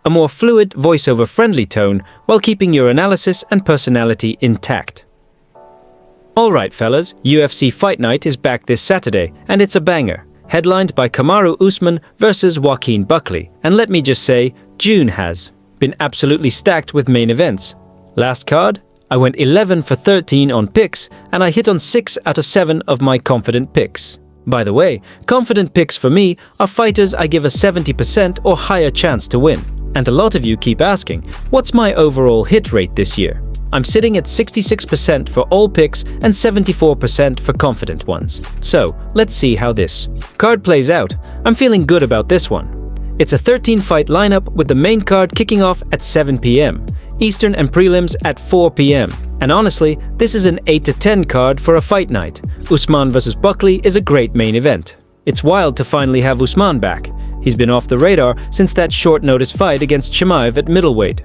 a more fluid, voiceover-friendly tone while keeping your analysis and personality intact. Alright fellas, UFC Fight Night is back this Saturday, and it's a banger, headlined by Kamaru Usman versus Joaquin Buckley, and let me just say, June has been absolutely stacked with main events. Last card, I went 11 for 13 on picks, and I hit on 6 out of 7 of my confident picks. By the way, confident picks for me are fighters I give a 70% or higher chance to win. And a lot of you keep asking, what's my overall hit rate this year? I'm sitting at 66% for all picks and 74% for confident ones. So, let's see how this card plays out. I'm feeling good about this one. It's a 13-fight lineup with the main card kicking off at 7 p.m. Eastern and prelims at 4 p.m. And honestly, this is an 8 to 10 card for a fight night. Usman vs. Buckley is a great main event. It's wild to finally have Usman back. He's been off the radar since that short-notice fight against Chimaev at middleweight.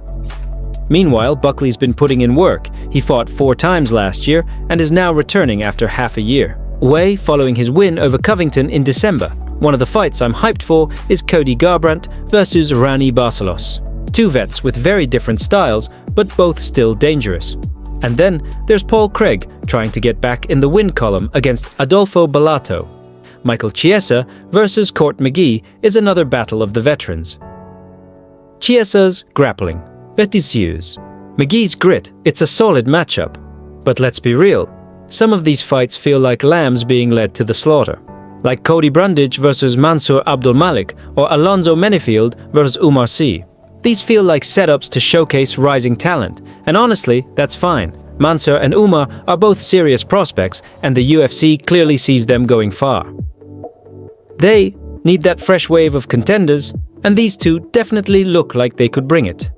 Meanwhile, Buckley's been putting in work. He fought 4 times last year and is now returning after half a year away following his win over Covington in December. One of the fights I'm hyped for is Cody Garbrandt versus Rani Barcelos. 2 vets with very different styles, but both still dangerous. And then there's Paul Craig trying to get back in the win column against Adolfo Bellator. Michael Chiesa versus Court McGee is another battle of the veterans. Chiesa's grappling, verticieuse. McGee's grit, it's a solid matchup. But let's be real, some of these fights feel like lambs being led to the slaughter. Like Cody Brundage versus Mansour Abdulmalik or Alonzo Menifield versus Umar Sy. These feel like setups to showcase rising talent, and honestly, that's fine. Mansour and Umar are both serious prospects, and the UFC clearly sees them going far. They need that fresh wave of contenders, and these two definitely look like they could bring it.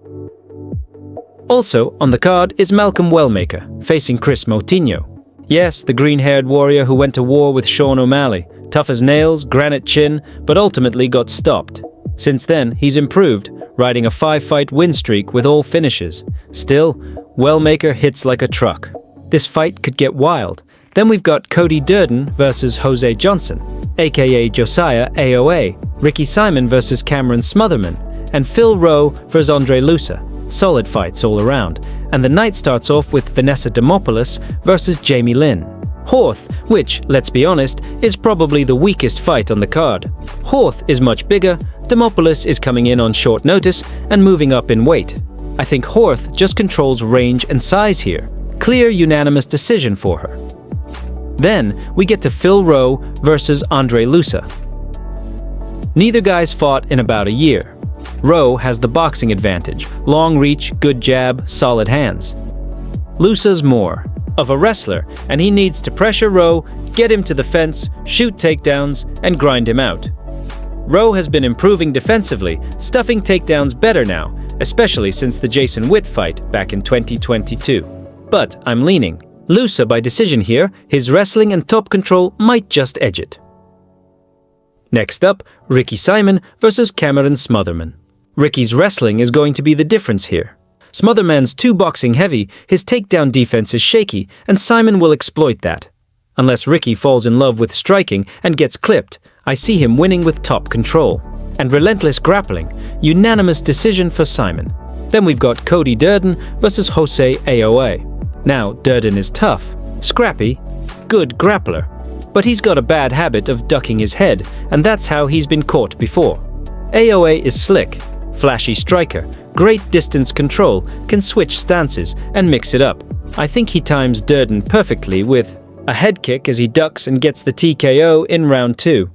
Also on the card is Malcolm Wellmaker facing Chris Moutinho. Yes, the green-haired warrior who went to war with Sean O'Malley, tough as nails, granite chin, but ultimately got stopped. Since then, he's improved, riding a 5-fight win streak with all finishes. Still, Wellmaker hits like a truck. This fight could get wild. Then we've got Cody Durden versus Jose Johnson, aka Josiah AOA, Ricky Simon versus Cameron Smotherman, and Phil Rowe versus Andre Lusa. Solid fights all around. And the night starts off with Vanessa Demopoulos versus Jamie Lynn. Horth, which, let's be honest, is probably the weakest fight on the card. Horth is much bigger, Demopoulos is coming in on short notice and moving up in weight. I think Horth just controls range and size here. Clear unanimous decision for her. Then we get to Phil Rowe versus Andre Lusa. Neither guy's fought in about a year. Rowe has the boxing advantage, long reach, good jab, solid hands. Lusa's more of a wrestler, and he needs to pressure Rowe, get him to the fence, shoot takedowns, and grind him out. Rowe has been improving defensively, stuffing takedowns better now, especially since the Jason Witt fight back in 2022. But I'm leaning Lusa by decision here. His wrestling and top control might just edge it. Next up, Ricky Simon versus Cameron Smotherman. Ricky's wrestling is going to be the difference here. Smotherman's too boxing heavy, his takedown defense is shaky, and Simon will exploit that. Unless Ricky falls in love with striking and gets clipped, I see him winning with top control. And relentless grappling, unanimous decision for Simon. Then we've got Cody Durden versus Jose AOA. Now, Durden is tough, scrappy, good grappler, but he's got a bad habit of ducking his head, and that's how he's been caught before. AOA is slick, flashy striker, great distance control, can switch stances and mix it up. I think he times Durden perfectly with a head kick as he ducks and gets the TKO in round 2.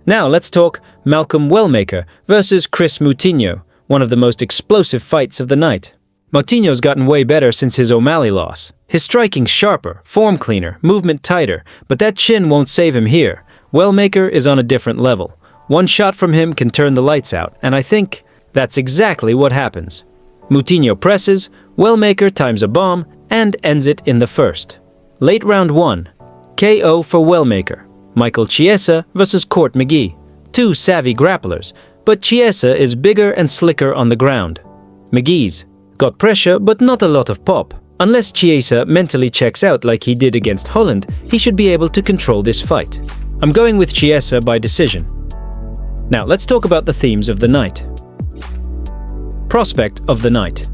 Now let's talk Malcolm Wellmaker versus Chris Moutinho, one of the most explosive fights of the night. Moutinho's gotten way better since his O'Malley loss. His striking's sharper, form cleaner, movement tighter, but that chin won't save him here. Wellmaker is on a different level. One shot from him can turn the lights out, and I think that's exactly what happens. Moutinho presses, Wellmaker times a bomb, and ends it in the first. Late round 1. KO for Wellmaker. Michael Chiesa versus Court McGee. 2 savvy grapplers, but Chiesa is bigger and slicker on the ground. McGee's got pressure, but not a lot of pop. Unless Chiesa mentally checks out like he did against Holland, he should be able to control this fight. I'm going with Chiesa by decision. Now let's talk about the themes of the night. prospect of the night.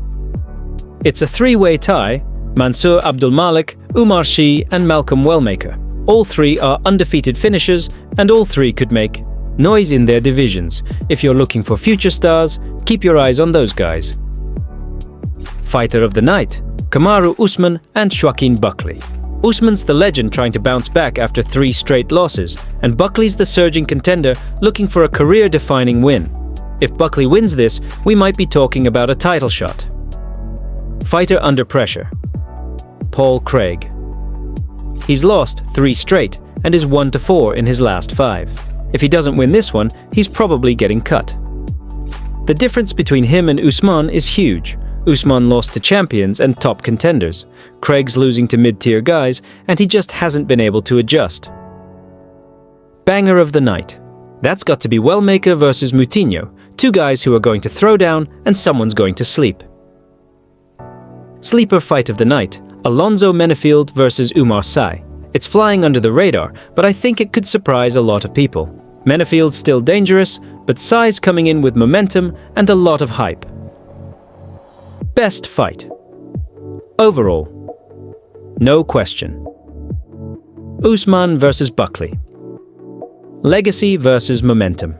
It's a three-way tie: Mansour Abdulmalik, Umar Shi, and Malcolm Wellmaker. All three are undefeated finishers, and all three could make noise in their divisions. If you're looking for future stars, keep your eyes on those guys. Fighter of the night: Kamaru Usman and Joaquin Buckley. Usman's the legend trying to bounce back after 3 straight losses, and Buckley's the surging contender looking for a career-defining win. If Buckley wins this, we might be talking about a title shot. Fighter under pressure: Paul Craig. He's lost 3 straight and is 1-4 in his last 5. If he doesn't win this one, he's probably getting cut. The difference between him and Usman is huge. Usman lost to champions and top contenders. Craig's losing to mid-tier guys, and he just hasn't been able to adjust. Banger of the night: that's got to be Wellmaker versus Moutinho, 2 guys who are going to throw down and someone's going to sleep. Sleeper fight of the night: Alonzo Menefield versus Umar Sy. It's flying under the radar, but I think it could surprise a lot of people. Menefield's still dangerous, but Sy's coming in with momentum and a lot of hype. Best fight. Overall, no question. Usman versus Buckley. Legacy versus momentum.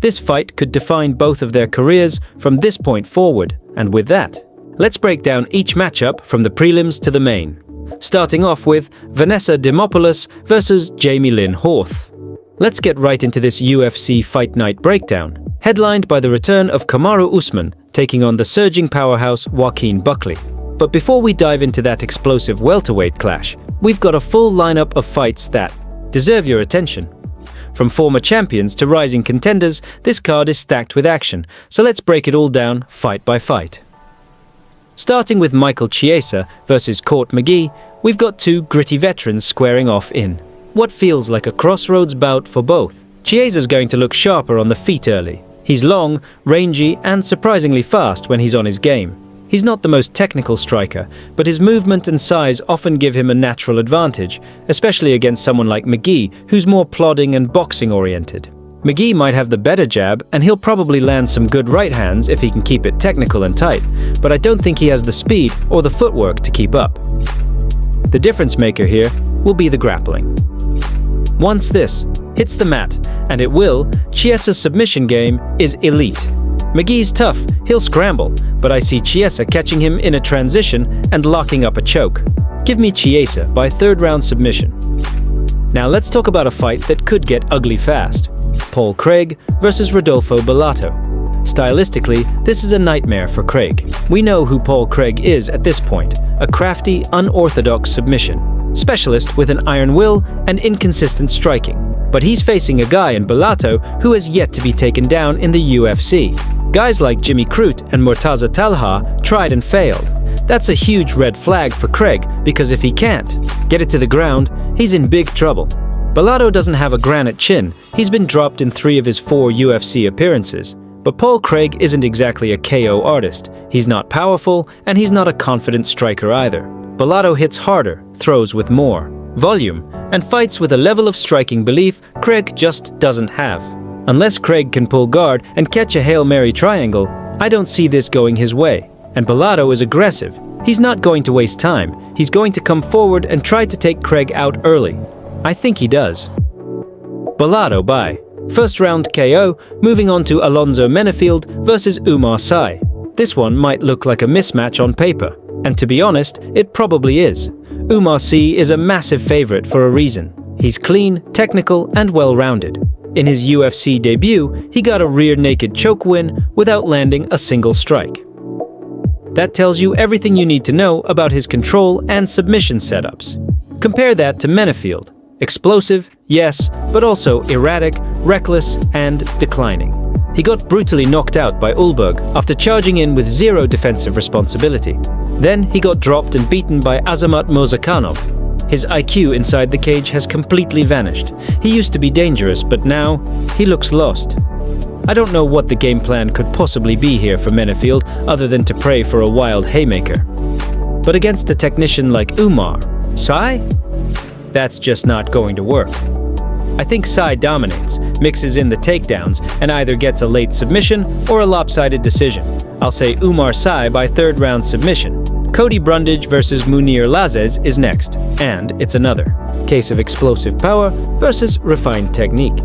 This fight could define both of their careers from this point forward, and with that, let's break down each matchup from the prelims to the main. Starting off with Vanessa Demopoulos versus Jamie Lynn Horth. Let's get right into this UFC Fight Night breakdown, headlined by the return of Kamaru Usman taking on the surging powerhouse Joaquin Buckley. But before we dive into that explosive welterweight clash, we've got a full lineup of fights that deserve your attention. From former champions to rising contenders, this card is stacked with action, so let's break it all down fight by fight. Starting with Michael Chiesa versus Court McGee, we've got 2 gritty veterans squaring off in what feels like a crossroads bout for both. Chiesa's going to look sharper on the feet early. He's long, rangy, and surprisingly fast when he's on his game. He's not the most technical striker, but his movement and size often give him a natural advantage, especially against someone like McGee, who's more plodding and boxing-oriented. McGee might have the better jab, and he'll probably land some good right hands if he can keep it technical and tight, but I don't think he has the speed or the footwork to keep up. The difference maker here will be the grappling. Once this hits the mat, and it will, Chiesa's submission game is elite. McGee's tough, he'll scramble, but I see Chiesa catching him in a transition and locking up a choke. Give me Chiesa by 3rd round submission. Now let's talk about a fight that could get ugly fast. Paul Craig versus Rodolfo Bellator. Stylistically, this is a nightmare for Craig. We know who Paul Craig is at this point, a crafty, unorthodox submission specialist with an iron will and inconsistent striking. But he's facing a guy in Bellator who has yet to be taken down in the UFC. Guys like Jimmy Crute and Murtaza Talha tried and failed. That's a huge red flag for Craig, because if he can't get it to the ground, he's in big trouble. Bellator doesn't have a granite chin. He's been dropped in 3 of his 4 UFC appearances. But Paul Craig isn't exactly a KO artist. He's not powerful, and he's not a confident striker either. Bellator hits harder, throws with more volume, and fights with a level of striking belief Craig just doesn't have. Unless Craig can pull guard and catch a Hail Mary triangle, I don't see this going his way. And Bellator is aggressive. He's not going to waste time. He's going to come forward and try to take Craig out early. I think he does. Bellator by 1st round KO, moving on to Alonzo Menefield versus Umar Sy. This one might look like a mismatch on paper, and to be honest, it probably is. Umar Sy is a massive favorite for a reason. He's clean, technical, and well-rounded. In his UFC debut, he got a rear naked choke win without landing a single strike. That tells you everything you need to know about his control and submission setups. Compare that to Menefield. Explosive, yes, but also erratic, reckless, and declining. He got brutally knocked out by Ulberg after charging in with 0 defensive responsibility. Then he got dropped and beaten by Azamat Murzakanov. His IQ inside the cage has completely vanished. He used to be dangerous, but now he looks lost. I don't know what the game plan could possibly be here for Menefield other than to pray for a wild haymaker. But against a technician like Umar, Sy? That's just not going to work. I think Sy dominates, mixes in the takedowns, and either gets a late submission or a lopsided decision. I'll say Umar Sy by third-round submission. Cody Brundage versus Munir Lazzez is next, and it's another case of explosive power versus refined technique.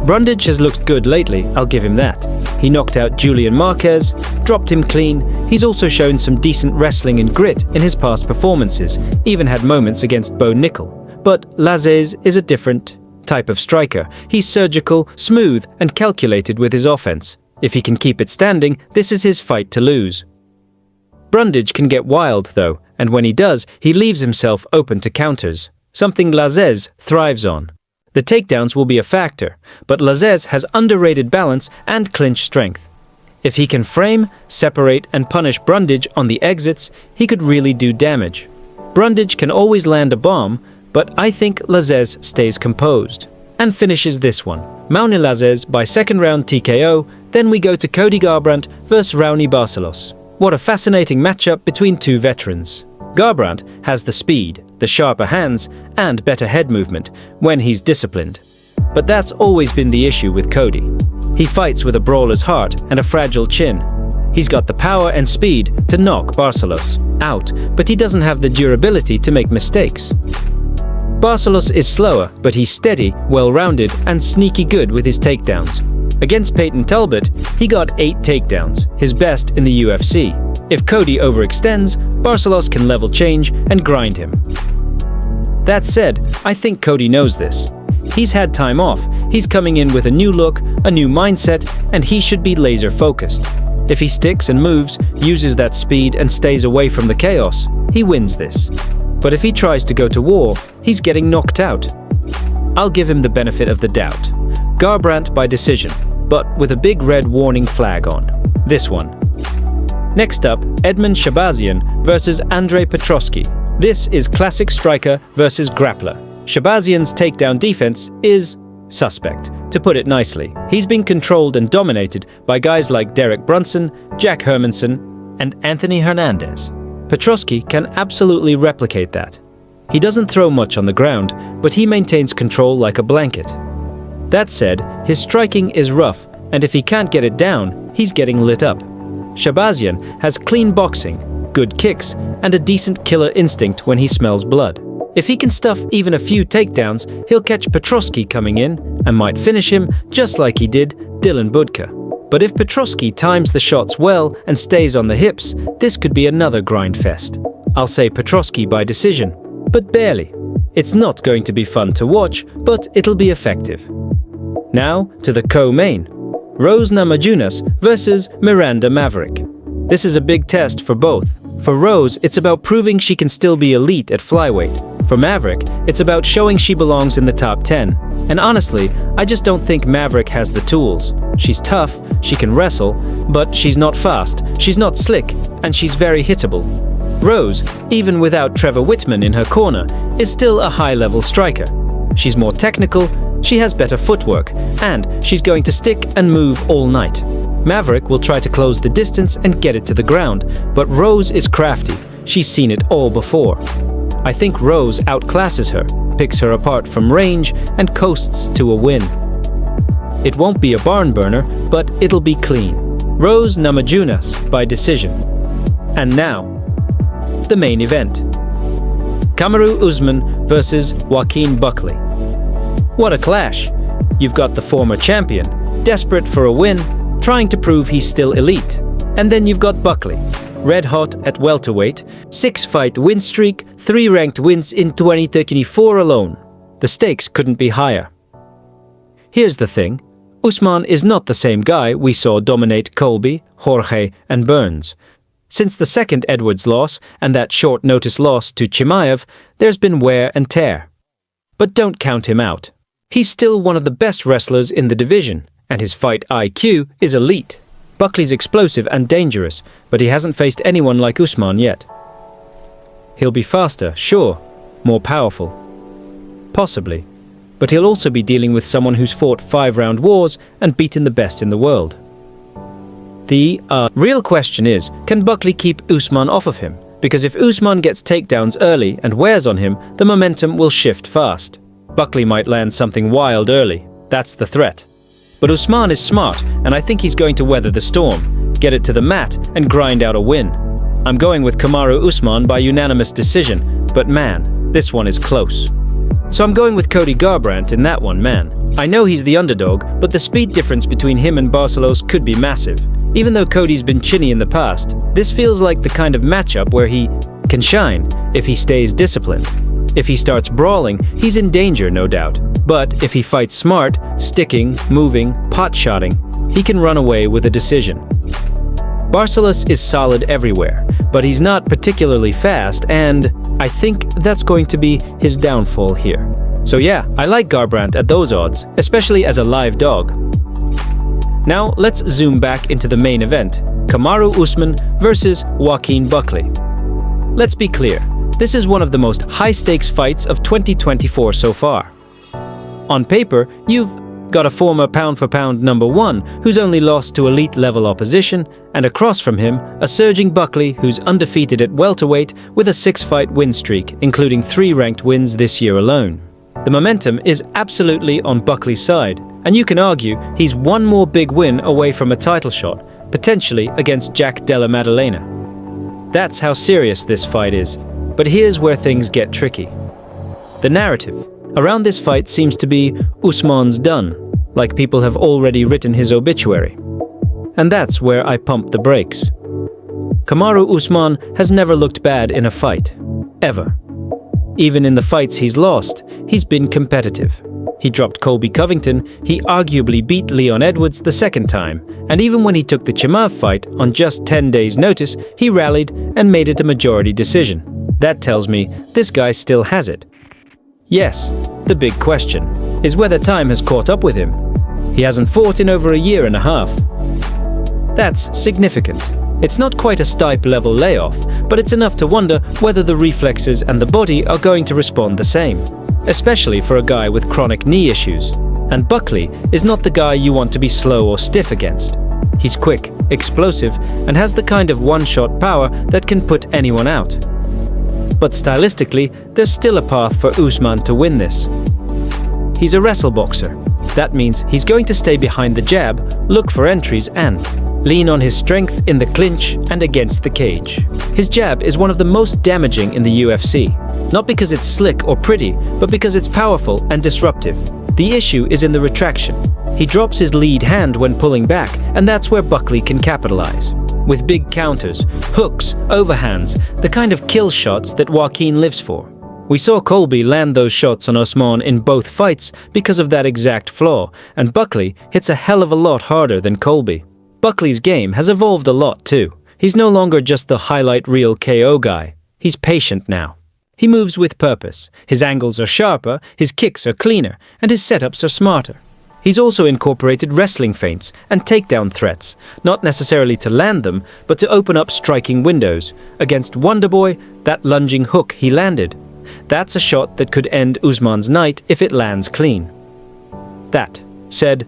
Brundage has looked good lately, I'll give him that. He knocked out Julian Marquez, dropped him clean. He's also shown some decent wrestling and grit in his past performances, even had moments against Bo Nickel. But Lazzez is a different type of striker. He's surgical, smooth, and calculated with his offense. If he can keep it standing, this is his fight to lose. Brundage can get wild, though, and when he does, he leaves himself open to counters, something Lazzez thrives on. The takedowns will be a factor, but Lazzez has underrated balance and clinch strength. If he can frame, separate, and punish Brundage on the exits, he could really do damage. Brundage can always land a bomb, but I think Lazzez stays composed and finishes this one. Mauni Lazzez by second-round TKO, then we go to Cody Garbrandt vs Raoni Barcelos. What a fascinating matchup between two veterans. Garbrandt has the speed, the sharper hands, and better head movement when he's disciplined. But that's always been the issue with Cody. He fights with a brawler's heart and a fragile chin. He's got the power and speed to knock Barcelos out, but he doesn't have the durability to make mistakes. Barcelos is slower, but he's steady, well-rounded, and sneaky good with his takedowns. Against Peyton Talbot, he got 8 takedowns, his best in the UFC. If Cody overextends, Barcelos can level change and grind him. That said, I think Cody knows this. He's had time off, he's coming in with a new look, a new mindset, and he should be laser-focused. If he sticks and moves, uses that speed, and stays away from the chaos, he wins this. But if he tries to go to war, he's getting knocked out. I'll give him the benefit of the doubt. Garbrandt by decision, but with a big red warning flag on. This one. Next up, Edmund Shabazian versus Andrei Petroski. This is classic striker versus grappler. Shabazian's takedown defense is suspect, to put it nicely. He's been controlled and dominated by guys like Derek Brunson, Jack Hermanson, and Anthony Hernandez. Petroski can absolutely replicate that. He doesn't throw much on the ground, but he maintains control like a blanket. That said, his striking is rough, and if he can't get it down, he's getting lit up. Shabazian has clean boxing, good kicks, and a decent killer instinct when he smells blood. If he can stuff even a few takedowns, he'll catch Petroski coming in and might finish him just like he did Dylan Budka. But if Petroski times the shots well and stays on the hips, this could be another grind fest. I'll say Petroski by decision, but barely. It's not going to be fun to watch, but it'll be effective. Now to the co-main. Rose Namajunas versus Miranda Maverick. This is a big test for both. For Rose, it's about proving she can still be elite at flyweight. For Maverick, it's about showing she belongs in the top 10. And honestly, I just don't think Maverick has the tools. She's tough, she can wrestle, but she's not fast, she's not slick, and she's very hittable. Rose, even without Trevor Whitman in her corner, is still a high-level striker. She's more technical, she has better footwork, and she's going to stick and move all night. Maverick will try to close the distance and get it to the ground, but Rose is crafty. She's seen it all before. I think Rose outclasses her, picks her apart from range, and coasts to a win. It won't be a barn burner, but it'll be clean. Rose Namajunas by decision. And now, the main event. Kamaru Usman versus Joaquin Buckley. What a clash! You've got the former champion, desperate for a win, trying to prove he's still elite. And then you've got Buckley, red hot at welterweight, 6-fight win streak, 3 ranked wins in 2024 alone. The stakes couldn't be higher. Here's the thing, Usman is not the same guy we saw dominate Colby, Jorge, and Burns. Since the second Edwards loss and that short notice loss to Chimaev, there's been wear and tear. But don't count him out. He's still one of the best wrestlers in the division, and his fight IQ is elite. Buckley's explosive and dangerous, but he hasn't faced anyone like Usman yet. He'll be faster, sure, more powerful. Possibly. But he'll also be dealing with someone who's fought 5-round wars and beaten the best in the world. The real question is, can Buckley keep Usman off of him? Because if Usman gets takedowns early and wears on him, the momentum will shift fast. Buckley might land something wild early. That's the threat. But Usman is smart, and I think he's going to weather the storm, get it to the mat, and grind out a win. I'm going with Kamaru Usman by unanimous decision, but man, this one is close. So I'm going with Cody Garbrandt in that one, man. I know he's the underdog, but the speed difference between him and Barcelos could be massive. Even though Cody's been chinny in the past, this feels like the kind of matchup where he can shine if he stays disciplined. If he starts brawling, he's in danger, no doubt. But if he fights smart, sticking, moving, pot-shotting, he can run away with a decision. Barcelos is solid everywhere, but he's not particularly fast, and I think that's going to be his downfall here. So yeah, I like Garbrandt at those odds, especially as a live dog. Now let's zoom back into the main event, Kamaru Usman versus Joaquin Buckley. Let's be clear, this is one of the most high-stakes fights of 2024 so far. On paper, you've got a former pound-for-pound #1 who's only lost to elite-level opposition, and across from him, a surging Buckley who's undefeated at welterweight with a 6-fight win streak, including 3 ranked wins this year alone. The momentum is absolutely on Buckley's side, and you can argue he's one more big win away from a title shot, potentially against Jack Della Maddalena. That's how serious this fight is, but here's where things get tricky. The narrative around this fight seems to be Usman's done, like people have already written his obituary. And that's where I pump the brakes. Kamaru Usman has never looked bad in a fight, ever. Even in the fights he's lost, he's been competitive. He dropped Colby Covington, he arguably beat Leon Edwards the second time, and even when he took the Chimaev fight on just 10 days' notice, he rallied and made it a majority decision. That tells me this guy still has it. Yes, the big question is whether time has caught up with him. He hasn't fought in over a year and a half. That's significant. It's not quite a Stipe-level layoff, but it's enough to wonder whether the reflexes and the body are going to respond the same, especially for a guy with chronic knee issues. And Buckley is not the guy you want to be slow or stiff against. He's quick, explosive, and has the kind of one-shot power that can put anyone out. But stylistically, there's still a path for Usman to win this. He's a wrestle boxer. That means he's going to stay behind the jab, look for entries, and lean on his strength in the clinch and against the cage. His jab is one of the most damaging in the UFC, not because it's slick or pretty, but because it's powerful and disruptive. The issue is in the retraction. He drops his lead hand when pulling back, and that's where Buckley can capitalize. With big counters, hooks, overhands, the kind of kill shots that Joaquin lives for. We saw Colby land those shots on Usman in both fights because of that exact flaw, and Buckley hits a hell of a lot harder than Colby. Buckley's game has evolved a lot too. He's no longer just the highlight reel KO guy. He's patient now. He moves with purpose. His angles are sharper, his kicks are cleaner, and his setups are smarter. He's also incorporated wrestling feints and takedown threats, not necessarily to land them, but to open up striking windows. Against Wonderboy, that lunging hook he landed. That's a shot that could end Usman's night if it lands clean. That said,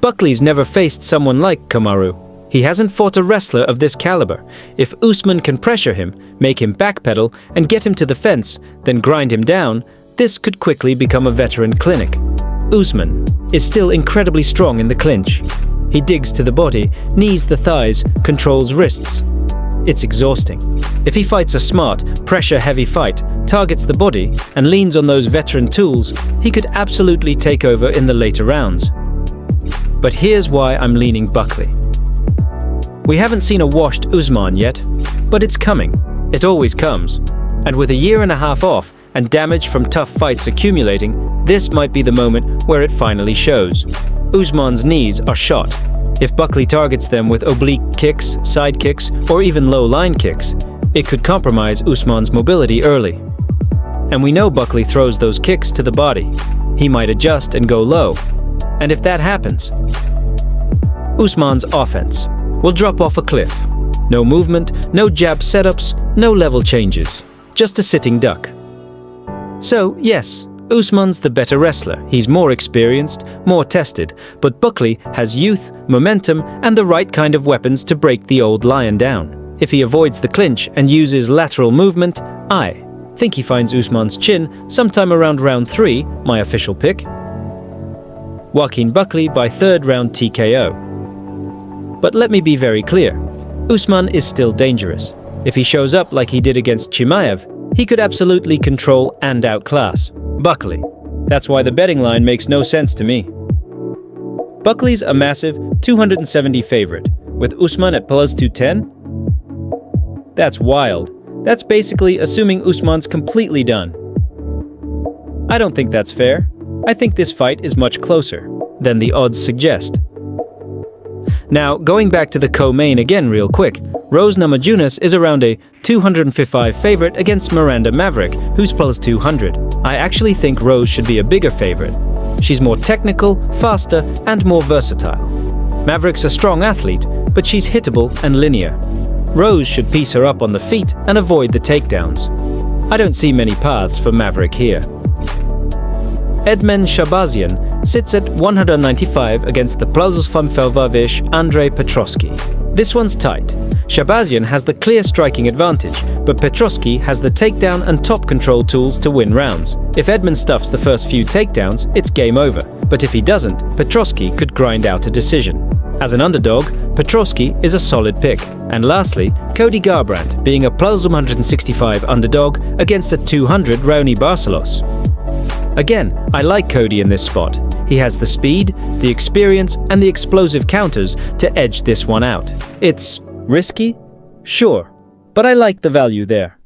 Buckley's never faced someone like Kamaru. He hasn't fought a wrestler of this caliber. If Usman can pressure him, make him backpedal, and get him to the fence, then grind him down, this could quickly become a veteran clinic. Usman is still incredibly strong in the clinch. He digs to the body, knees the thighs, controls wrists. It's exhausting. If he fights a smart, pressure-heavy fight, targets the body, and leans on those veteran tools, he could absolutely take over in the later rounds. But here's why I'm leaning Buckley. We haven't seen a washed Usman yet, but it's coming. It always comes. And with a year and a half off, and damage from tough fights accumulating, this might be the moment where it finally shows. Usman's knees are shot. If Buckley targets them with oblique kicks, side kicks, or even low line kicks, it could compromise Usman's mobility early. And we know Buckley throws those kicks to the body. He might adjust and go low. And if that happens, Usman's offense will drop off a cliff. No movement, no jab setups, no level changes. Just a sitting duck. So, yes, Usman's the better wrestler. He's more experienced, more tested, but Buckley has youth, momentum, and the right kind of weapons to break the old lion down. If he avoids the clinch and uses lateral movement, I think he finds Usman's chin sometime around round 3, my official pick. Joaquin Buckley by third round TKO. But let me be very clear, Usman is still dangerous. If he shows up like he did against Chimaev, he could absolutely control and outclass Buckley. That's why the betting line makes no sense to me. Buckley's a massive 270 favorite, with Usman at plus 210? That's wild. That's basically assuming Usman's completely done. I don't think that's fair. I think this fight is much closer than the odds suggest. Now, going back to the co-main again real quick, Rose Namajunas is around a 255 favorite against Miranda Maverick, who's plus 200. I actually think Rose should be a bigger favorite. She's more technical, faster, and more versatile. Maverick's a strong athlete, but she's hittable and linear. Rose should piece her up on the feet and avoid the takedowns. I don't see many paths for Maverick here. Edmen Shabazian sits at 195 against the Plazos Famfelvavish Andrei Petrosky. This one's tight. Shabazian has the clear striking advantage, but Petrosky has the takedown and top control tools to win rounds. If Edmen stuffs the first few takedowns, it's game over. But if he doesn't, Petrosky could grind out a decision. As an underdog, Petrosky is a solid pick. And lastly, Cody Garbrandt, being a plus 165 underdog against a 200 Raoni Barcelos. Again, I like Cody in this spot. He has the speed, the experience, and the explosive counters to edge this one out. It's risky? Sure, but I like the value there.